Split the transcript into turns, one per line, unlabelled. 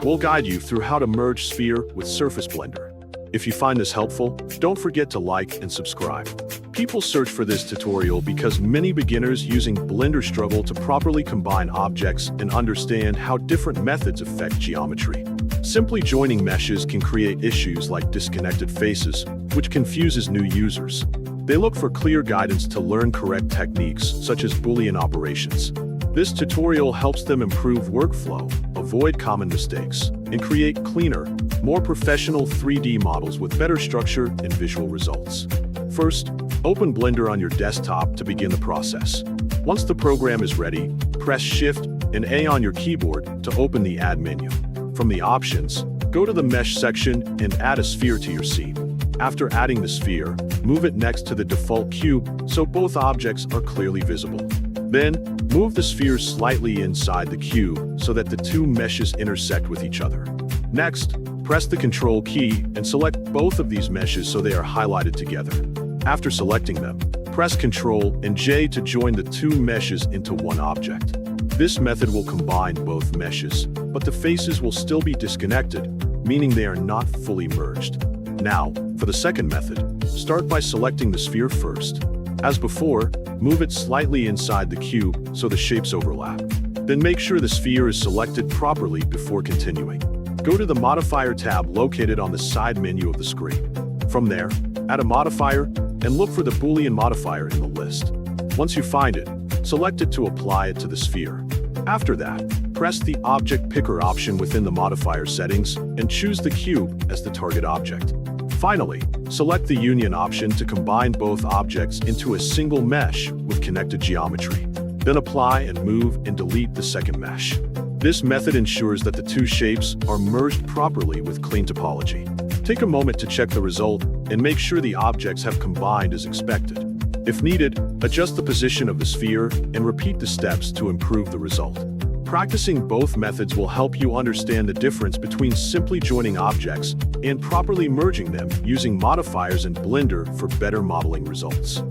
We'll guide you through how to merge sphere with surface blender. If you find this helpful, don't forget to like and subscribe. People search for this tutorial because many beginners using Blender struggle to properly combine objects and understand how different methods affect geometry. Simply joining meshes can create issues like disconnected faces, which confuses new users. They look for clear guidance to learn correct techniques, such as Boolean operations. This tutorial helps them improve workflow, avoid common mistakes, and create cleaner, more professional 3D models with better structure and visual results. First, open Blender on your desktop to begin the process. Once the program is ready, press Shift and A on your keyboard to open the Add menu. From the options, go to the Mesh section and add a sphere to your scene. After adding the sphere, move it next to the default cube so both objects are clearly visible. Then, move the sphere slightly inside the cube so that the two meshes intersect with each other. Next, press the Control key and select both of these meshes so they are highlighted together. After selecting them, press Ctrl and J to join the two meshes into one object. This method will combine both meshes, but the faces will still be disconnected, meaning they are not fully merged. Now, for the second method, start by selecting the sphere first. As before, move it slightly inside the cube so the shapes overlap. Then make sure the sphere is selected properly before continuing. Go to the Modifier tab located on the side menu of the screen. From there, add a modifier and look for the Boolean modifier in the list. Once you find it, select it to apply it to the sphere. After that, press the Object Picker option within the modifier settings and choose the cube as the target object. Finally, select the Union option to combine both objects into a single mesh with connected geometry. Then apply and move and delete the second mesh. This method ensures that the two shapes are merged properly with clean topology. Take a moment to check the result and make sure the objects have combined as expected. If needed, adjust the position of the sphere and repeat the steps to improve the result. Practicing both methods will help you understand the difference between simply joining objects and properly merging them using modifiers in Blender for better modeling results.